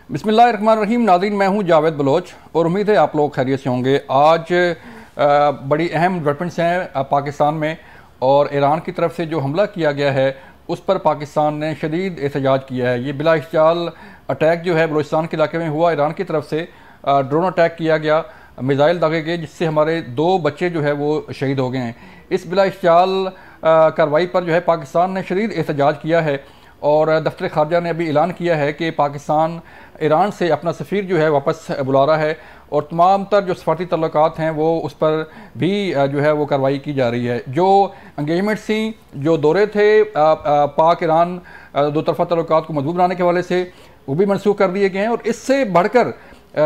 बिस्मिल्लाहिर्रहमानिर्रहीम। नाज़रीन, मैं हूं जावेद बलोच और उम्मीद है आप लोग खैरियत से होंगे। आज बड़ी अहम डेवलपमेंट्स हैं पाकिस्तान में, और ईरान की तरफ से जो हमला किया गया है उस पर पाकिस्तान ने शदीद एहतजाज किया है। ये बिला इश्तियाल अटैक जो है बलूचिस्तान के इलाके में हुआ। ईरान की तरफ से ड्रोन अटैक किया गया, मिज़ाइल दागे गए, जिससे हमारे 2 बच्चे जो है वो शहीद हो गए हैं। इस बिला इश्तियाल कार्रवाई पर जो है पाकिस्तान ने शदीद एहतजाज किया है, और दफ्तर ख़ारजा ने अभी ऐलान किया है कि पाकिस्तान ईरान से अपना सफ़ीर जो है वापस बुला रहा है, और तमाम तर जो सफारती तल्लुकात हैं वो उस पर भी जो है वो कार्रवाई की जा रही है। जो इंगेजमेंट थी, जो दौरे थे पाक ईरान दो तरफ़ा तल्लुकात को मजबूत बनाने के हवाले से, वो भी मनसूख कर दिए गए हैं। और इससे बढ़कर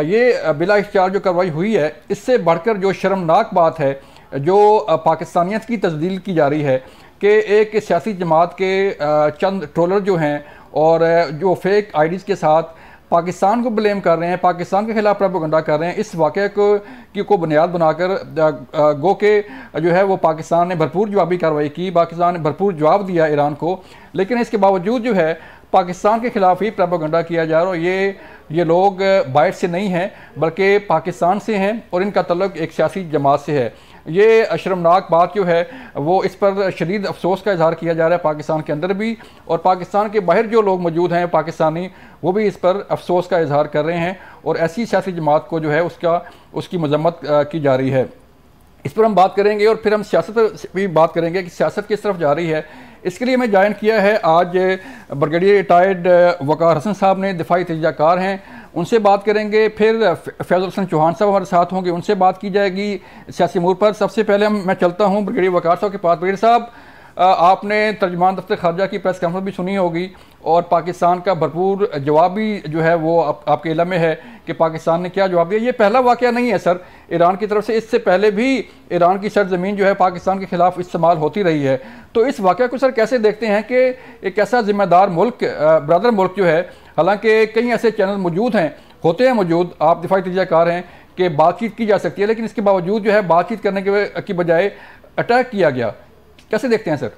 ये बिला इख्तियार जो कार्रवाई हुई है, इससे बढ़कर जो शर्मनाक बात है, जो पाकिस्तानियत की तस्दील की जा रही है कि एक सियासी जमात के चंद ट्रोलर जो हैं और जो फेक आईडीज़ के साथ पाकिस्तान को ब्लेम कर रहे हैं, पाकिस्तान के खिलाफ प्रोपेगेंडा कर रहे हैं, इस वाक़े को बुनियाद बनाकर गो के जो है वो पाकिस्तान ने भरपूर जवाबी कार्रवाई की, पाकिस्तान ने भरपूर जवाब दिया ईरान को। लेकिन इसके बावजूद जो है पाकिस्तान के खिलाफ ही प्रोपेगेंडा किया जा रहा है। और ये लोग बाहर से नहीं हैं बल्कि पाकिस्तान से हैं, और इनका तल्लुक़ एक सियासी जमात से है। ये शर्मनाक बात जो है वो इस पर शदीद अफसोस का इजहार किया जा रहा है पाकिस्तान के अंदर भी, और पाकिस्तान के बाहर जो लोग मौजूद हैं पाकिस्तानी, वो भी इस पर अफसोस का इजहार कर रहे हैं, और ऐसी सियासी जमात को जो है उसकी मजम्मत की जा रही है। इस पर हम बात करेंगे, और फिर हम सियासत पर भी बात करेंगे कि सियासत किस तरफ जा रही है। इसके लिए मैं ज्वाइन किया है आज ब्रिगेडियर रिटायर्ड वकार हसन साहब ने, दिफाई तजज़ियाकार हैं, उनसे बात करेंगे। फिर फैज़ुल हसन चौहान साहब हमारे साथ होंगे, उनसे बात की जाएगी सियासी अमूर पर। सबसे पहले मैं चलता हूँ ब्रिगेडियर वकार साहब के पास। ब्रिगेडियर साहब, आपने तर्जमान दफ्तर खारजा की प्रेस कॉन्फ्रेंस भी सुनी होगी, और पाकिस्तान का भरपूर जवाब भी जो है वो आपके इल्म में है कि पाकिस्तान ने क्या जवाब दिया। ये पहला वाक़या नहीं है सर ईरान की तरफ से, इससे पहले भी ईरान की सरजमीन जो है पाकिस्तान के खिलाफ इस्तेमाल होती रही है। तो इस वाक़े को सर कैसे देखते हैं कि एक ऐसा ज़िम्मेदार मुल्क, ब्रदर मुल्क जो है, हालांकि कई ऐसे चैनल मौजूद हैं, होते हैं मौजूद, आप दिफाई तजज़ियाकार हैं, कि बातचीत की जा सकती है, लेकिन इसके बावजूद जो है बातचीत करने की बजाय अटैक किया गया। कैसे देखते हैं सर?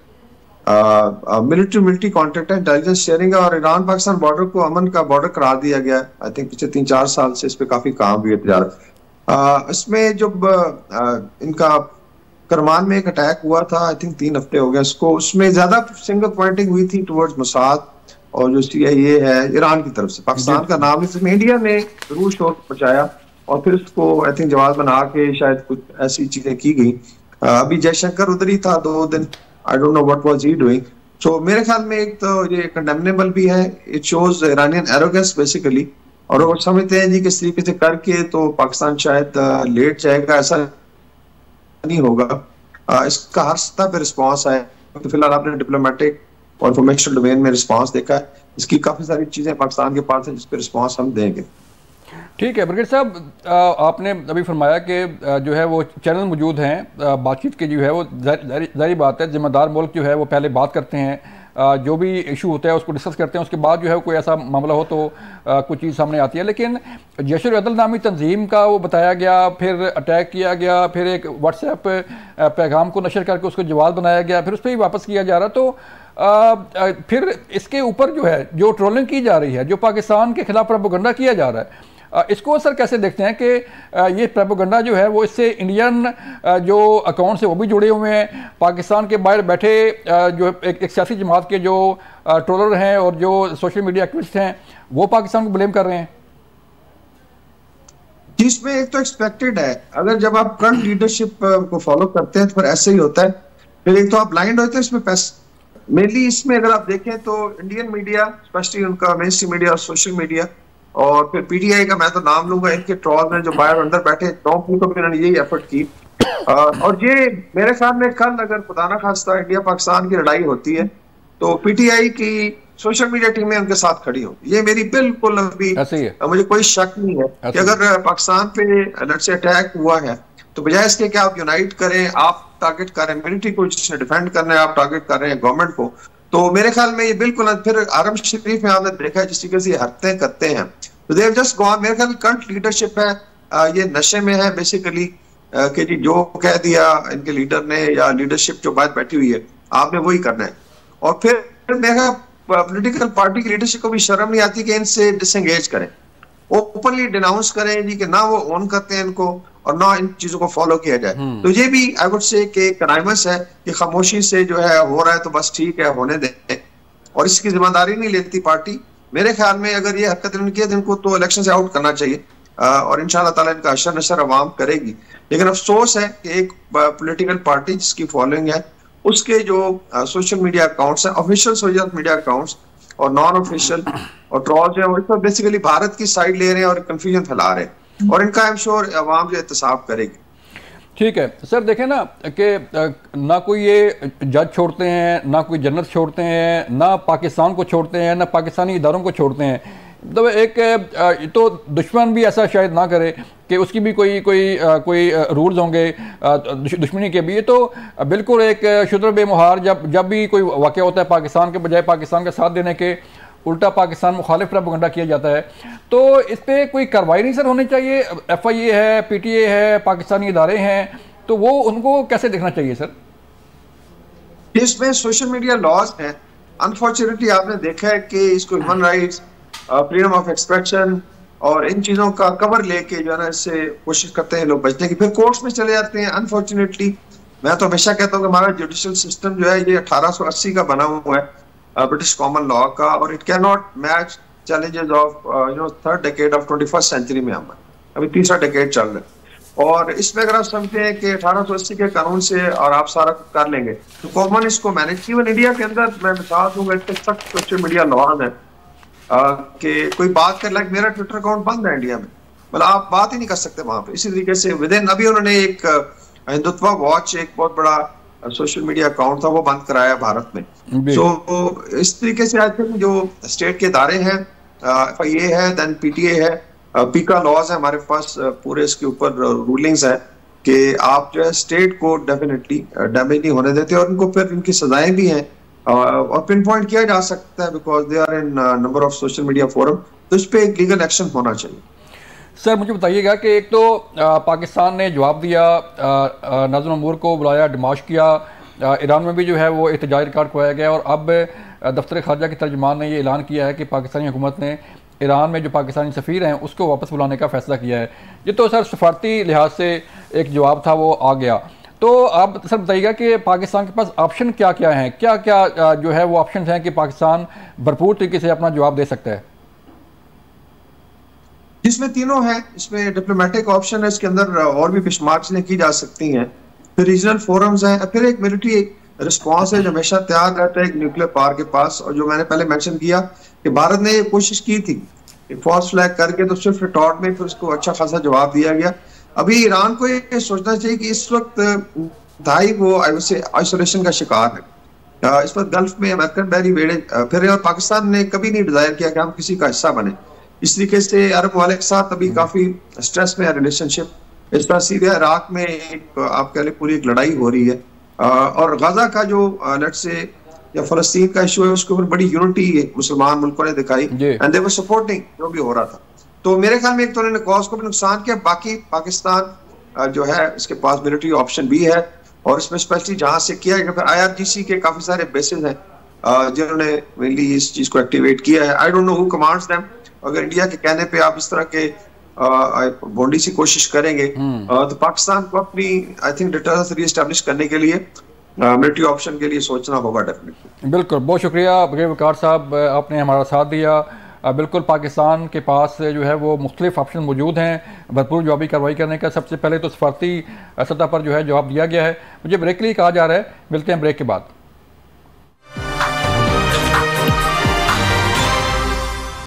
मिलिट्री कॉन्ट्रैक्ट है, इंटेलिजेंस शेयरिंग है, और ईरान पाकिस्तान बॉर्डर को अमन का बॉर्डर करार दिया गया है। आई थिंक पिछले 3-4 साल से इस पे काफी काम भी किया जा रहा है। इसमें जब इनका करमान में एक अटैक हुआ था, आई थिंक 3 हफ्ते हो गए उसको, उसमें ज्यादा फिंगर पॉइंटिंग हुई थी टुवर्ड्स मोसाद और जो CIA है ईरान की तरफ से। पाकिस्तान का नाम इसमें इंडिया ने जरूर शोर पहुंचाया, और फिर उसको आई थिंक जवाब बना के शायद कुछ ऐसी चीजें की गई। अभी जयशंकर उधर ही था 2 दिन, I don't know what was he doing. So मेरे ख्याल में एक तो ये कंडेमनेबल भी है, it shows Iranian arrogance basically, और वो समझते हैं जी किस तरीके से करके तो पाकिस्तान शायद लेट जाएगा, ऐसा नहीं होगा। इसका हर सतह पे रिस्पॉन्स आया। तो फिलहाल आपने डिप्लोमेटिक और इंफॉर्मेशन डोमेन में रिस्पॉन्स देखा है, इसकी काफी सारी चीजें पाकिस्तान के पास है जिस पे रिस्पॉन्स हम देंगे। ठीक है ब्रिगेडियर साहब, आपने अभी फरमाया कि जो है वो चैनल मौजूद हैं, बातचीत की जो है वो जारी बात है, जिम्मेदार मुल्क जो है वो पहले बात करते हैं, जो भी इशू होता है उसको डिस्कस करते हैं, उसके बाद जो है कोई ऐसा मामला हो तो कुछ चीज़ सामने आती है। लेकिन जैशुल अदल नामी तंजीम का वो बताया गया, फिर अटैक किया गया, फिर एक व्हाट्सएप पैगाम को नशर करके उसको जवाब बनाया गया, फिर उस पर ही वापस किया जा रहा। तो फिर इसके ऊपर जो है जो ट्रोलिंग की जा रही है, जो पाकिस्तान के खिलाफ प्रोपेगेंडा किया जा रहा है, इसको सर कैसे देखते हैं कि ये प्रोपेगेंडा जो है वो इससे इंडियन जो अकाउंट से वो भी जुड़े हुए हैं, पाकिस्तान के बाहर बैठे जो एक सियासी जमात के जो ट्रोलर हैं और जो सोशल मीडिया एक्टिविस्ट हैं, वो पाकिस्तान को ब्लेम कर रहे हैं? जिसमें एक तो एक्सपेक्टेड है, अगर जब आप करंट लीडरशिप को फॉलो करते हैं तो फिर ऐसे ही होता है। फिर एक तो आप ब्लाइंड होते हैं इसमें पैसे। मेनली इसमें अगर आप देखें तो इंडियन मीडिया, स्पेशली उनका मेन स्ट्रीम मीडिया और सोशल मीडिया, और फिर PTI का मैं तो नाम लूंगा, इनके ट्रॉल में जो बाहर अंदर बैठे टॉप को भी इन्होंने यही एफर्ट की। और ये मेरे सामने कल अगर खुदा ना खास्ता इंडिया पाकिस्तान की लड़ाई होती है तो PTI की सोशल मीडिया टीमें उनके साथ खड़ी हो। ये मेरी बिल्कुल अभी मुझे कोई शक नहीं है कि अगर पाकिस्तान पे लेट्स से अटैक हुआ है तो बजाय इसके कि आप यूनाइट करें, आप टारगेट कर रहे हैं मिलिट्री को जिसने डिफेंड करना है, आप टारगेट कर रहे हैं गवर्नमेंट को, तो मेरे ख्याल में ये बिल्कुल। फिर आरम शरीफ में आपने देखा है जिस तरीके से ये हरकतें करते हैं, तो दे हैव जस्ट गॉन। मेरे ख्याल करंट लीडरशिप है, ये नशे में है बेसिकली, कि जी जो कह दिया इनके लीडर ने या लीडरशिप जो बात बैठी हुई है आपने वही करना है। और फिर मेरा पॉलिटिकल पार्टी की लीडरशिप को भी शर्म नहीं आती कि इनसे डिसएंगेज करें। ओपनली डिनाउंस करें जी कि ना वो ऑन करते हैं इनको और ना इन चीजों को फॉलो किया जाए। तो ये भी आई वुड से कि क्राइमस है कि खामोशी से जो है हो रहा है तो बस ठीक है होने दें, और इसकी जिम्मेदारी नहीं लेती पार्टी। मेरे ख्याल में अगर ये हरकत इन्होंने की है तो इनको तो इलेक्शन से आउट करना चाहिए, और इंशाल्लाह ताला इनका अशर नशर अवाम करेगी। लेकिन अफसोस है कि एक पॉलिटिकल पार्टी जिसकी फॉलोइंग है उसके जो सोशल मीडिया अकाउंट्स हैं, ऑफिशियल सोशल मीडिया अकाउंट्स और नॉन ऑफिशियल और ट्रॉल्स हैं, और बेसिकली भारत की साइड ले रहे हैं और कंफ्यूजन फैला रहे हैं, और इनका आई एम श्योर अवाम जो एहतसाब करेगी। ठीक है सर, देखें ना कि ना कोई ये जज छोड़ते हैं, ना कोई जन्नत छोड़ते हैं, ना पाकिस्तान को छोड़ते हैं, ना पाकिस्तानी इदारों को छोड़ते हैं। तो एक तो दुश्मन भी ऐसा शायद ना करे कि उसकी भी कोई रूल्स होंगे दुश्मनी के भी। तो बिल्कुल एक शुद्र बेमुहार जब भी कोई वाक़या होता है पाकिस्तान के बजाय पाकिस्तान का साथ देने के उल्टा पाकिस्तान मुखालिफ प्रोपेगेंडा किया जाता है। तो इस पर कोई कार्रवाई नहीं सर होनी चाहिए? FIA है, PTA है, पाकिस्तानी इदारे हैं, तो वो उनको कैसे देखना चाहिए सर? इसमें सोशल मीडिया लॉज हैं। अनफॉर्चुनेटली आपने देखा है कि इसको human rights, freedom of expression और इन चीजों का कवर लेके जो है ना इससे कोशिश करते हैं लोग बचने की, फिर कोर्ट्स में चले जाते हैं। अनफॉर्चुनेटली मैं तो हमेशा कहता हूँ कि हमारा जुडिशियल सिस्टम जो है ये 1880 का बना हुआ है, ब्रिटिश कॉमन लॉ का, और it can not match challenges of third decade of 21st century में। हम अभी तीसरा डेकेड चल रहा है, और इसमें अगर आप समझते हैं कि 1880 के कानून से और आप सारा कर लेंगे तो कॉमन इसको मैनेज। इवन इंडिया के अंदर मैं मिसाल दूंगा, इतने सख्त सोशल मीडिया लॉज है कि कोई बात कर, लाइक मेरा ट्विटर अकाउंट बंद है इंडिया में, मतलब आप बात ही नहीं कर सकते वहां पे। इसी तरीके से विद इन अभी उन्होंने एक हिंदुत्व वॉच, एक बहुत बड़ा सोशल मीडिया अकाउंट था, वो बंद कराया भारत में। तो इस तरीके से आई थिंक जो स्टेट के इदारे हैं, FIA है, देन PTA है, पीका लॉज है हमारे पास, पूरे इसके ऊपर रूलिंग्स है कि आप जो है स्टेट को डेफिनेटली डैमेज नहीं होने देते, और इनको फिर इनकी सजाएं भी हैं और पिन पॉइंट किया जा सकता है because they are in number of social media forum, तो इस पे एक लीगल एक्शन होना चाहिए। सर मुझे बताइएगा कि एक तो पाकिस्तान ने जवाब दिया, नाज़िम अमूर को बुलाया, डिमाश किया, ईरान में भी जो है वो एहतजाज रिकॉर्ड करवाया गया, और अब दफ्तर खारजा के तर्जमान ने ये ऐलान किया है कि पाकिस्तानी हुकूमत ने ईरान में जो पाकिस्तानी सफ़ीर हैं उसको वापस बुलाने का फ़ैसला किया है। ये तो सर सफारती लिहाज से एक जवाब था वो आ गया। तो आप सर बताइएगा कि पाकिस्तान के पास ऑप्शन क्या क्या हैं, क्या क्या जो है वो ऑप्शन हैं कि पाकिस्तान भरपूर तरीके से अपना जवाब दे सकता है? जिसमें तीनों है, इसमें डिप्लोमेटिक ऑप्शन है, इसके अंदर और भी बेशुमार चीजें की जा सकती हैं, फिर रीजनल फोरम्स हैं, फिर एक मिलिट्री रिस्पांस है जो हमेशा तैयार रहता है एक न्यूक्लियर पावर के पास। और जो मैंने पहले मेंशन किया कि भारत ने ये कोशिश की थी फॉल्स फ्लैग करके, तो स्विफ्ट रिटॉर्ट में फिर उसको अच्छा खासा जवाब दिया गया। अभी ईरान को ये सोचना चाहिए कि इस वक्त दाई वो आइसोलेशन का शिकार है। इस वक्त गल्फ में अमेरिकन बैरी वेड़े फिर, और पाकिस्तान ने कभी नहीं डिजायर किया कि हम किसी का हिस्सा बने। इस तरीके से अरब वाले के साथ अभी काफी स्ट्रेस में है रिलेशनशिप। इस तरह सीरिया इराक में एक आप कह लें पूरी एक लड़ाई हो रही है, और गाजा का जो लेट्स से या फलस्तीन का इशू है उसके ऊपर बड़ी यूनिटी मुसलमान मुल्कों ने दिखाई, एंड दे वर सपोर्टिंग जो भी हो रहा था। तो मेरे ख्याल में एक तो उन्होंने कॉज को भी नुकसान किया, बाकी पाकिस्तान जो है इसके पास मिलिट्री ऑप्शन भी है, और इसमें स्पेशली जहां से किया गया, फिर IRGC के काफी सारे बेसिस हैं जिन्होंने मेनली इस चीज को एक्टिवेट किया है। आई don't know who commands them. अगर इंडिया के कहने पे आप इस तरह के बोंडी सी कोशिश करेंगे तो पाकिस्तान को अपनी आई थिंक डिटरेंस रीएस्टैब्लिश करने के लिए मिलिट्री ऑप्शन के लिए सोचना होगा डेफिनेटली। बिल्कुल, बहुत शुक्रिया बग़ैर वक़ार साहब, आपने हमारा साथ दिया। बिल्कुल पाकिस्तान के पास जो है वो मुख्तलिफ ऑप्शन मौजूद हैं भरपूर जवाबी कार्रवाई करने का। सबसे पहले तो सफारती सतह पर जो है जवाब दिया गया है। मुझे ब्रेक के लिए कहा जा रहा है, मिलते हैं ब्रेक के बाद।